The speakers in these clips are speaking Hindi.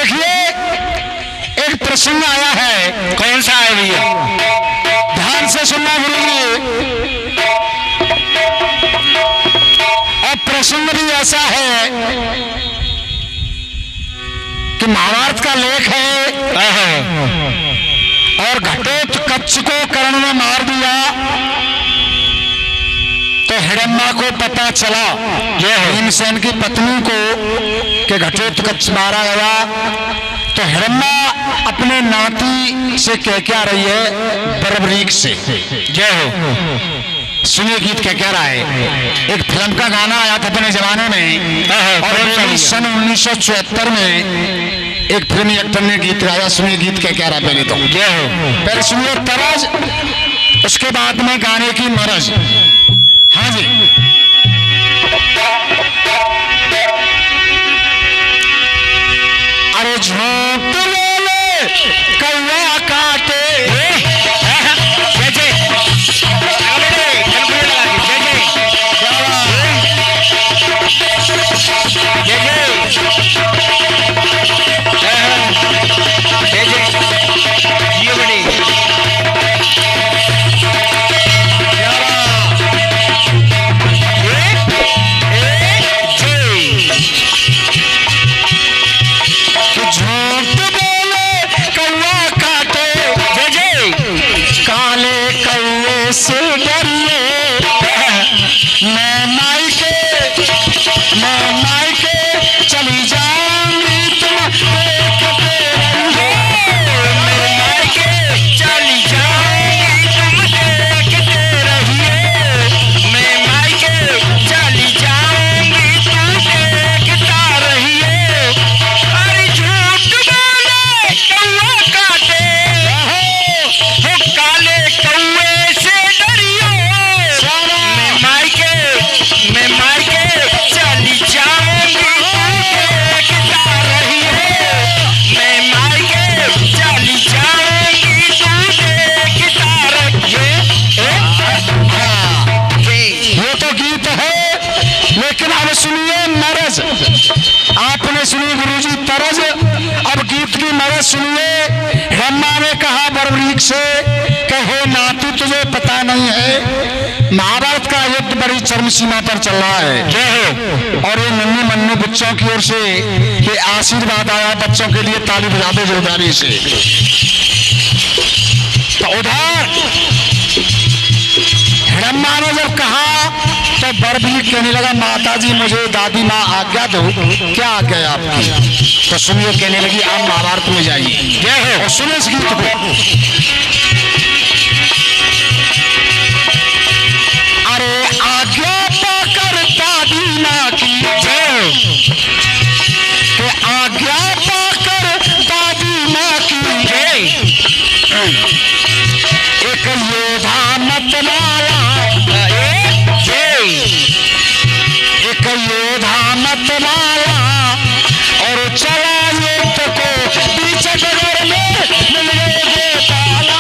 देखिए एक प्रसंग आया है। कौन सा है भैया? ध्यान से सुनना गुरुजी। और प्रसंग भी ऐसा है कि महाभारत का लेख है और घटोत्कच को कर्ण ने मार दिया तो हिडम्बा को पता चला भीमसेन की पत्नी को कि घटोत्कच मारा गया। तो हिडम्बा अपने नाती से कह क्या रही है, बरबरीक से। जय हो। सुनिए गीत क्या रहा है। एक फिल्म का गाना आया था अपने जमाने में और सन 1974 में एक फिल्मी एक्टर ने गीत गाया। सुनिए गीत क्या रहा पहले तो। जय हो। पहले सुनिए तरज, उसके बाद में गाने की मरज। हाँ जी। अरे झोंक ले कौवा काटे। आपने सुनी गुरुजी तरज, अब गीत की मरज सुनिए। ब्रह्मा ने कहा बरबरीक से कि हे नाती तुझे पता नहीं है महाभारत का युद्ध बड़ी चरम सीमा पर चल रहा है। जय हो। और ये नन्हे मन्ने बच्चों की ओर से ये आशीर्वाद आया, बच्चों के लिए ताली बजा दो जोरदारी से। तो उधर हिडम्बा ने जब कहा तो बरबरीक कहने लगा माताजी मुझे दादी माँ आज्ञा दो। क्या आज्ञा है आपकी? तो सुनिए कहने लगी आप महाभारत में जाइए। जय हो। और सुनो इस गीत को। अरे आज्ञा पाकर दादी माँ की जय, आज्ञा पाकर दादी माँ की जय। एक योद्धा मत मारा, एक योद्धा मत मारा और चला युद्ध को बीच डगर में मिल गए गोपाला।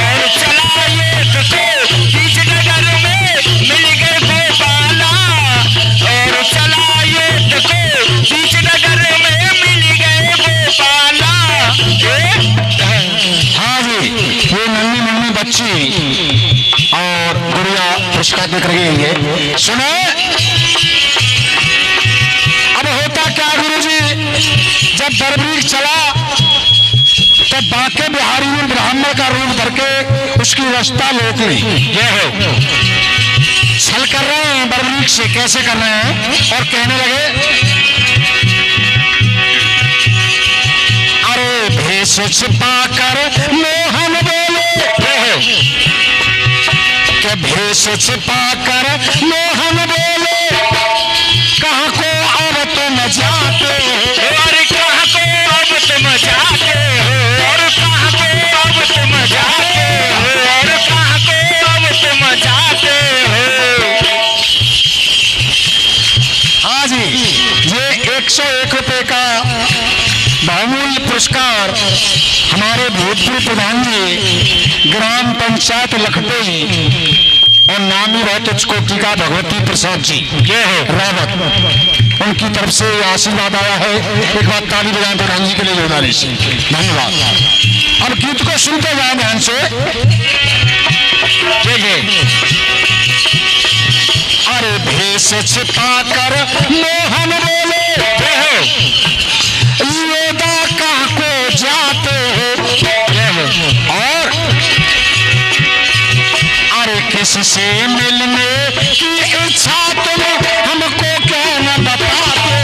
और चला युद्ध को बीच डगर में मिल गए गोपाला। और चला युद्ध को बीच डगर में मिल गए गोपाला। हाँ जी, ये नन्ही मुन्नी बच्ची और गुड़िया पुरस्कार देख रही है। सुनो अब होता क्या गुरुजी, जब बरबरीक चला तब बांके बिहारी ने ब्राह्मण का रूप धर के उसकी रास्ता रोक ली। ये हो छल कर रहे हैं बरबरीक से, कैसे कर रहे हैं और कहने लगे अरे भेष छिपा कर मोहन बोले के भेष छिपा कर मोहन बोले कहाँ को अब तुम जाते हो। अरे कहाँ को अब तुम जाते हो। और कहाँ को अब तुम जाते हो। और कहाँ को अब तुम जाते हो। हाँ जी, ये 101 रुपए का बहुमूल्य पुरस्कार हमारे भूतपूर्व प्रधान जी ग्राम पंचायत लखटोई और नामी बहुत उच्च कोटि का भगवती प्रसाद जी ये हो रावत उनकी तरफ से आशीर्वाद आया है। एक बार ताली बजाएं प्रधान जी के लिए जोरदारी से। धन्यवाद। अब गीत को सुनते जाएं ध्यान से। अरे भेष छिपा कर मोहन बोले योदा कहाँ को जाते हो, और अरे किससे मिलने की इच्छा तुम हमको क्यों न बताते,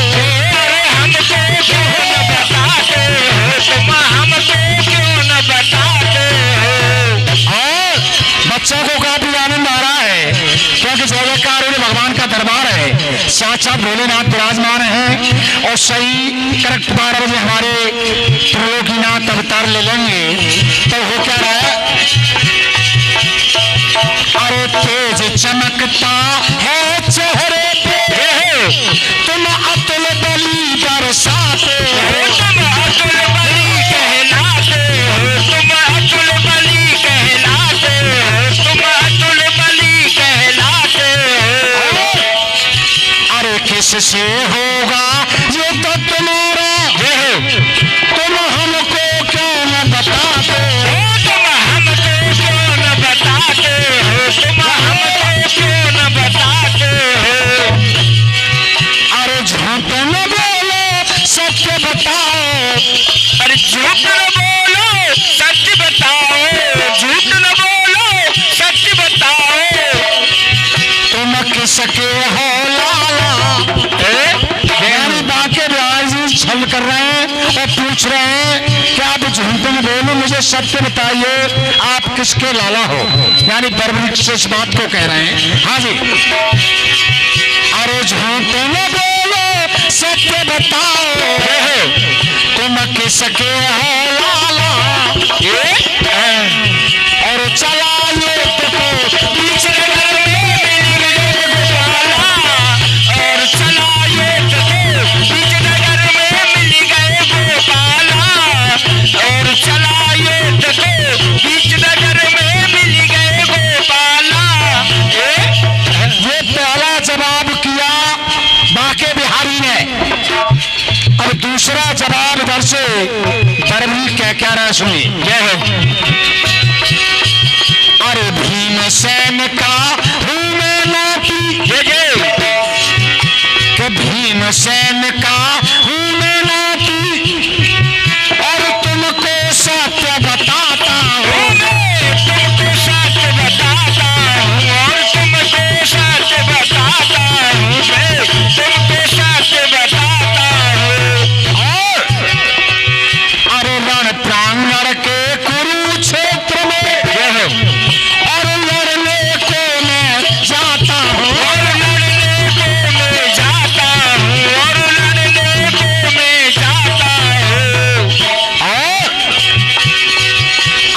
अरे हमको क्यों न बताते हो, तुम हमको क्यों न बताते हो। और बच्चों को काफी आनंद आ रहा है क्योंकि जयकार भगवान का दरबार है, साक्षात भोलेनाथ विराजमान हैं और सही करेक्ट 12 बजे हमारे त्रिलोकीनाथ अवतार ले लेंगे। तो हो क्या रहा है, अरे तेज चमकता है चेहरे पे तुम अतुल बलि बरसाते हो, तुम अतुल बलि कहलाते हो, तुम अतुल बलि कहलाते हो, तुम अतुल बलि कहलाते हो। अरे किससे होगा ये तो तुम्हारा, तुम हमको क्यों न बताते हो, तुम हमको क्यों न बताते हो, तुम हमको क्यों न बताते हो। अरे झूठ न बोलो सत्य बताओ, अरे झूठ न बोलो सत्य बताओ, झूठ न बोलो सत्य बताओ। तुम किसके हो लाला, बाके राज छल कर रहे हैं और पूछ रहे हैं कि आप झूठ न बोलो, मुझे सत्य बताइए आप किसके लाला हो, यानी बर्बरीक से इस बात को कह रहे हैं। हाँ जी, अरे झूठ न बोलो सत्य बताओ, तुम किसके हो लाला, और चला ये तो बीच नगर में मिल गए गोपाला, और चला ये बीच नगर में मिल गए गोपाला, और चला ये बीच नगर में मिल गए गोपाला। ये पहला जवाब किया बाके बिहारी ने। अब दूसरा जवाब इधर से बर्बरीक क्या रहा सुनिए। जय हो। अरे भीमसेन का हूं मैं नाती, कि भीमसेन का हूं मैं नाती, और तुमको सत्य बताता हूं, तुमको सत्य बताता हूँ, और तुमको सत्य बताता हूँ, मैं तुमको सत्य बताता हूँ। और अरे रण प्रांगण के कुरुक्षेत्र में और लड़ने को मैं जाता हूँ, और लड़ने को मैं जाता हूँ, और लड़ने को मैं जाता हूँ। और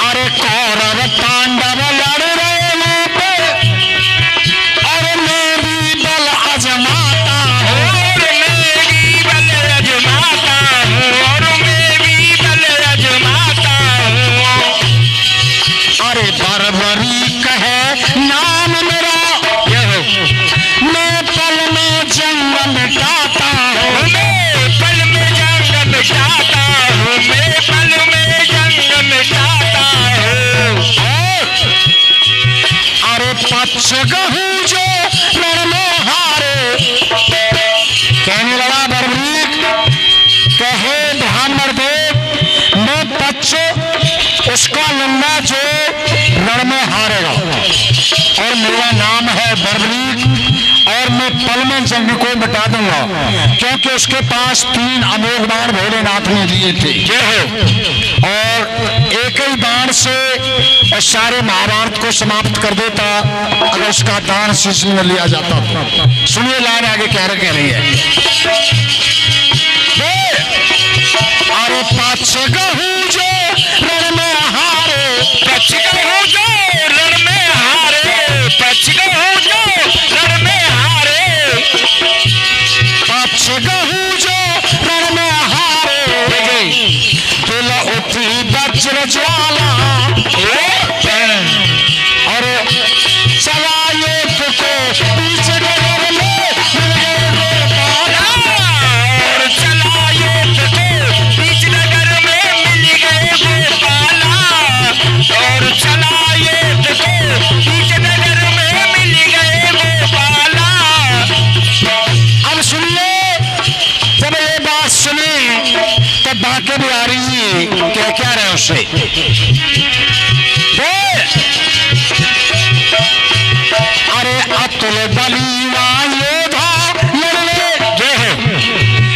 अरे कौरव पांडव लड़ रहे वहां पे, और मैं भी बल आजमाता हूँ, और मैं भी बल आजमाता हूँ, और मैं भी बल आजमाता हूँ। अरे बर्बरीक है नाम मेरा, मैं पल में जंग मिटाता हूँ, मैं पल में जंग मिटाता हूँ, मैं पल में जंग मिटाता हूँ। अरे पक्ष गहूं जो रण में हारे, कहने लगा बर्बरीक, कहे ब्राह्मण देव मैं पक्ष उसका लंगा जो रण में हारेगा, और मेरा नाम है बर्बरीक, और मैं पल में जंग को मिटा दूंगा, क्योंकि उसके पास 3 अमोघ बाण भोलेनाथ ने दिए थे, और एक ही बाण से और सारे महाभारत को समाप्त कर देता अगर उसका दान शिष्य में लिया जाता तो। सुनिए लाइन आगे कह रही है, अरे पक्ष गहूं जो रण में हारे, पक्ष गहूं जो रण में हारे, पक्ष गहूं जो रण में हारे, पक्ष गहूं जो रण में हारे, तुल उठी वज्र ज्वाला, और चला ये को बीच नगर में मिल गए गोपाला, अब बांके बिहारी जी क्या क्या रहे उससे, अरे अतुल बलीवा योधा लड़ने जो है,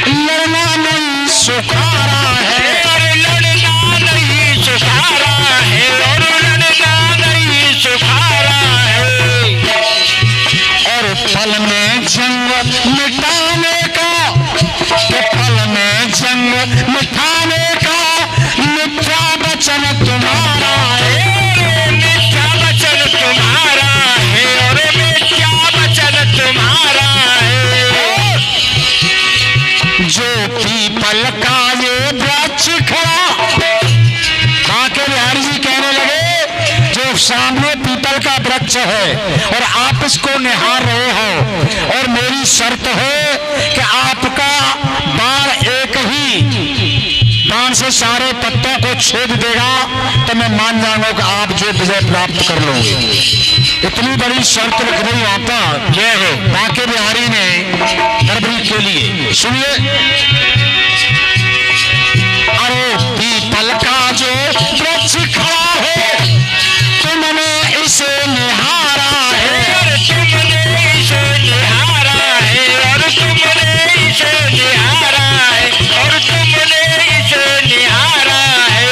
लड़ना नहीं सुखारा है, और लड़ना नहीं सुखारा है, और लड़ना नहीं सुखारा है, और फल में जंग मिटाने का, के फल में जंग मिटाने का मिथ्या वचन तुम्हारा है, मिथ्या वचन तुम्हारा है, और मिथ्या वचन तुम्हारा है, जो पीपल का ये वृक्ष खड़ा, बांके बिहारी जी कहने लगे जो सामने पीपल का वृक्ष है और आप इसको निहार रहे हो, और मेरी शर्त है कि आपका बाण एक ही बाण से सारे पत्तों को छेद देगा, तो मैं मान जाऊंगा कि आप जो विजय प्राप्त कर लोगे। इतनी बड़ी शर्त रख दी वहां पर जय हो बांके बिहारी ने दरबारी के लिए। सुनिए, अरे पीपल का जो वृक्ष खड़ा है तुमने इसे निहारा है, और तुमने इसे निहारा है, और तुमने इसे निहारा है, और तुमने इसे निहारा है,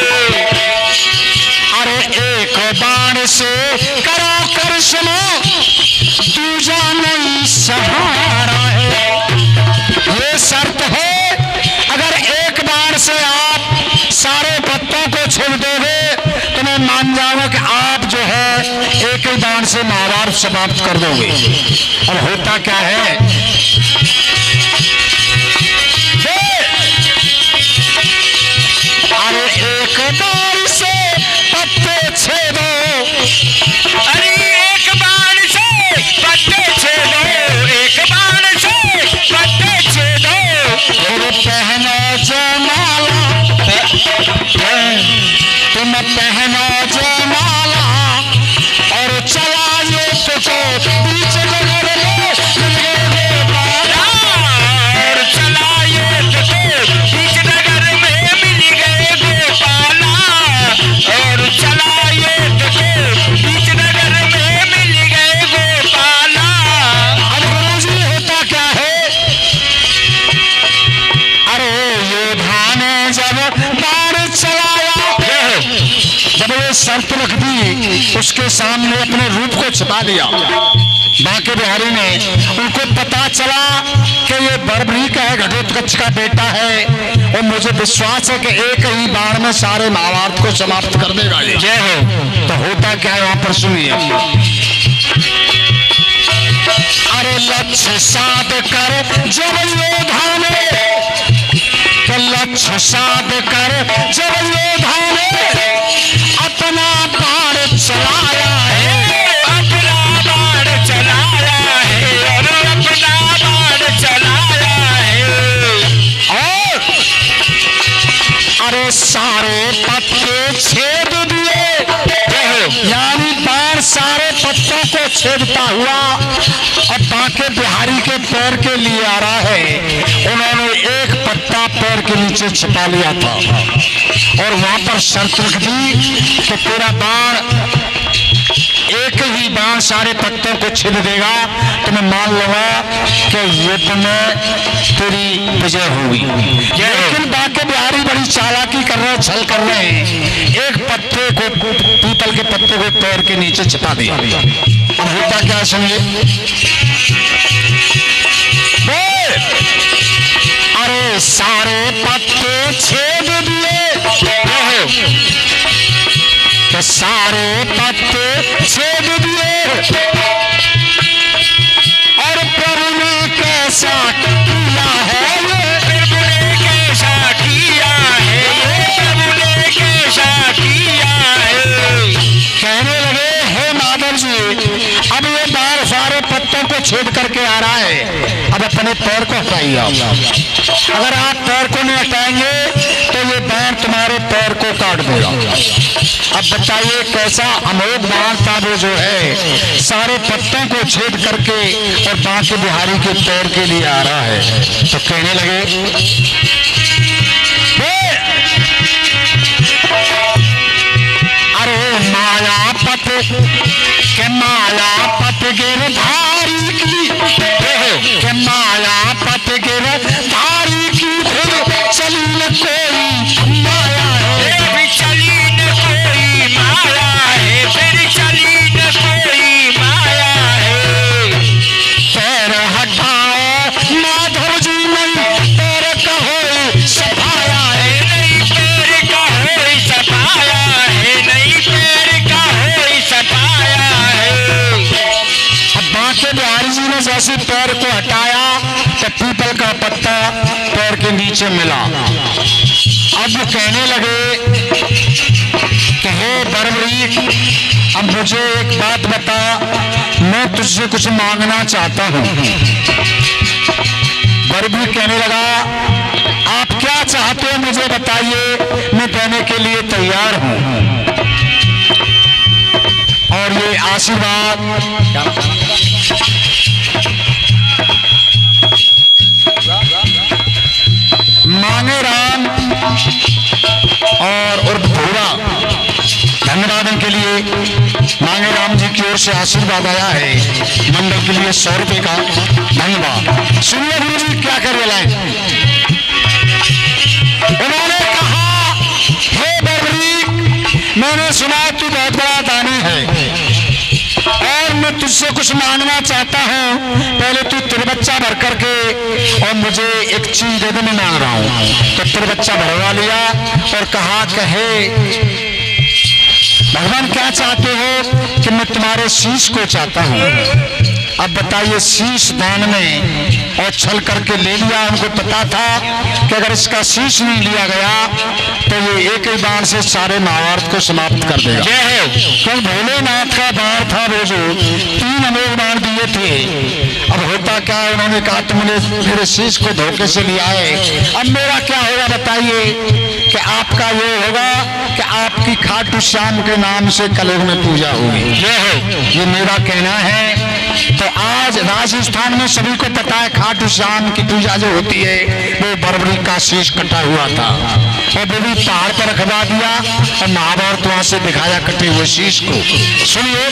अरे एक बाण से करो करिश्मा दूजा नहीं सहारा है। ये शर्त है, अगर एक बाण से आप सारे पत्तों को छेद दोगे तो मैं मान जाऊंगा कि आप जो है एक ही बाण से महाभारत समाप्त कर दोगे। अब होता क्या है, अरे एक बाण से पत्ते छेदो, अरे एक बाण से पत्ते छेदो, एक बाण से पत्ते छेदो, और पहनो जयमाला, तुम पहनो जयमाला, और चला ये तुझको बीच नगर में मिलेंगे बाला, और चला ये तुझको बीच नगर में मिल गए गोपाला, और चला ये तुझको बीच नगर में मिल गए गोपाला। अब गुरुजी होता क्या है, अरे योधा ने जब बाण चलाया, जब ये शर्त रख दी उसके सामने अपने रूप को छिपा दिया, बांके बिहारी ने, उनको पता चला कि ये बर्बरी का है, घटोत्कच का बेटा है, और मुझे विश्वास है कि एक ही बाण में सारे महाभारत को समाप्त कर देगा ये। जय हो। तो होता क्या है वहां पर सुनिए, अरे लक्ष्य साध कर जब योधा ने, कि लक्ष्य साध कर जब योधा ने अपना बाण चलाया है, अपना बाण चलाया है, और अपना बाण चलाया है, और अरे सारे पत्ते छेद दिए, यानी बाण सारे पत्तों को छेदता हुआ अब बांके बिहारी के पैर के लिए आ रहा है। उन्होंने एक पत्ता पैर के नीचे छिपा लिया था और वहां पर शर्त रख दी कि तेरा बाण एक ही बाण सारे पत्तों को छेद देगा, तो मैं मान लूंगा कि युद्ध में तेरी विजय होगी। लेकिन बांके बिहारी बड़ी चालाकी कर रहे हैं, छल कर रहे हैं, एक पत्ते को, पीपल के पत्ते को पैर के नीचे छिपा दिया। अब होता क्या सुनिए, अरे सारे पत्ते छेद दिए, तो सारे पत्ते छेद दिए, और प्रभु ने कैसा किया है, प्रभु ने कैसा किया है, प्रभु ने कैसा किया है। कहने लगे हे माधव जी, अब ये बाण सारे पत्तों को छेद करके आ रहा है, अब अपने पैर को हटाइए आप। अगर आप पैर को नहीं हटाएंगे तो ये बाण तुम्हारे पैर को काट देगा। अब बताइए कैसा अमोघ बाण था वो, जो है सारे पत्तों को छेद करके और बांके बिहारी के पैर के लिए आ रहा है। तो कहने लगे कोई माया है, फिर चली न कोई माया है, फिर चली न कोई माया है। पैर हटाओ माधव जी नहीं पैर कहो सफाया है, नहीं पैर का होई सफाया है, नहीं पैर का होई सफाया है। अब बांके बिहारी जी ने जैसे पैर को हटाया तो पीपल का पत्ता पैर के नीचे मिला। अब वो कहने लगे कि हे बरबरीक, अब मुझे एक बात बता, मैं तुझसे कुछ मांगना चाहता हूँ। बरबरीक कहने लगा, आप क्या चाहते हो मुझे बताइए, मैं देने के लिए तैयार हूँ। और ये आशीर्वाद मांगे राम और उर्फ भूरा, धन्यवाद के लिए मांगे राम जी की ओर से आशीर्वाद आया है मंडल के लिए 100 रुपए का धन्यवाद। सुनिए गुरु जी क्या कर रहे हैं। उन्होंने कहा, हे बरबरीक, मैंने सुना तू बहुत बड़ा दानी है और मैं तुझसे कुछ मांगना चाहता हूँ। पहले तू तिरबच्चा भर करके और मुझे एक चीज दे दे, मैं मांग रहा हूँ। तो तिरबच्चा भरवा लिया और कहा, कहे भगवान क्या चाहते हो? कि मैं तुम्हारे शीश को चाहता हूँ। अब बताइए, शीश दान में और छल करके ले लिया। उनको पता था कि अगर इसका शीश नहीं लिया गया तो ये एक ही बाण से सारे महाभारत को समाप्त कर देगा। क्योंकि भोलेनाथ का बाण था वो, जो 3 अमोघ बाण दिए थे। अब होता क्या, उन्होंने कहा तुमने मेरे शीश को धोखे से लिया है, अब मेरा क्या होगा बताइए? कि आपका ये होगा कि आपकी खाटू श्याम के नाम से कलयुग में पूजा होगी। ये मेरा कहना है। तो आज राजस्थान में सभी को पता है खाटू श्याम की पूजा जो होती है वो बरबरीक का शीश कटा हुआ था और वो भी पहाड़ पर रखवा दिया और महाभारत वहां से दिखाया कटे हुए शीश को। सुनिए,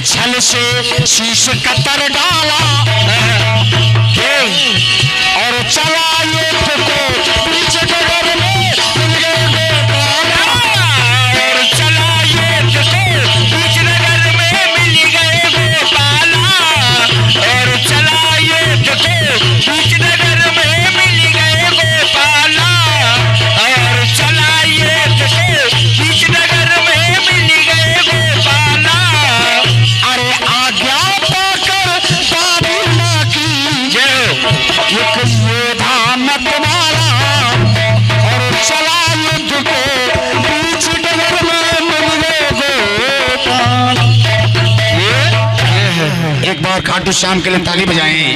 छल से शीश कतर डाला और चला ये को बीच डगर में मिल गए गोपाला, और चला ये को बीच नगर में मिल गए गोपाला, और चला ये को बीच नगर में मिल गए गोपाला, और चला ये को बीच नगर में मिल गए गोपाला। अरे आज्ञा पाकर पानी माँ की एक योद्धा मत वाला और चला युद्ध को बीच डगर में मिल गए गोपाल। एक बार खाटू श्याम के लिए ताली बजाएं।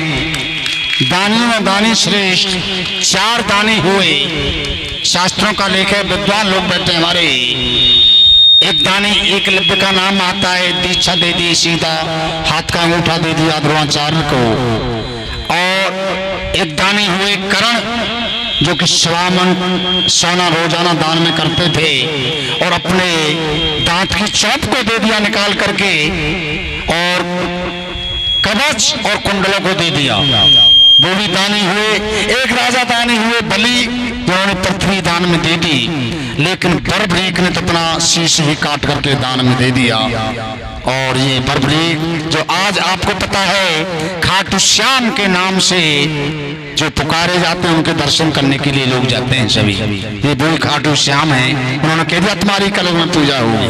दानियों में दानी श्रेष्ठ 4 दानी हुए। शास्त्रों का लेख है, विद्वान लोग बैठे हमारे। एक दानी एकलव्य का नाम आता है, दीक्षा दे दी सीधा, हाथ का अंगूठा दे दिया द्रोणाचार्य को। और एक दानी हुए कर्ण, जो कि स्वामन सोना रोजाना दान में करते थे और अपने दांत की चौप को दे दिया निकाल करके, और कवच और कुंडलों को दे दिया, वो भी दानी हुए। एक राजा दानी हुए बलि, जिन्होंने पृथ्वी दान में दे दी, लेकिन बरबरीक ने तो अपना शीश ही काट करके दान में दे दिया। और ये बरबरीक जो आज आपको पता है खाटू श्याम के नाम से जो पुकारे जाते हैं, उनके दर्शन करने के लिए लोग जाते हैं सभी, ये वही खाटू श्याम है। उन्होंने कह दिया तुम्हारी कल में पूजा होगी।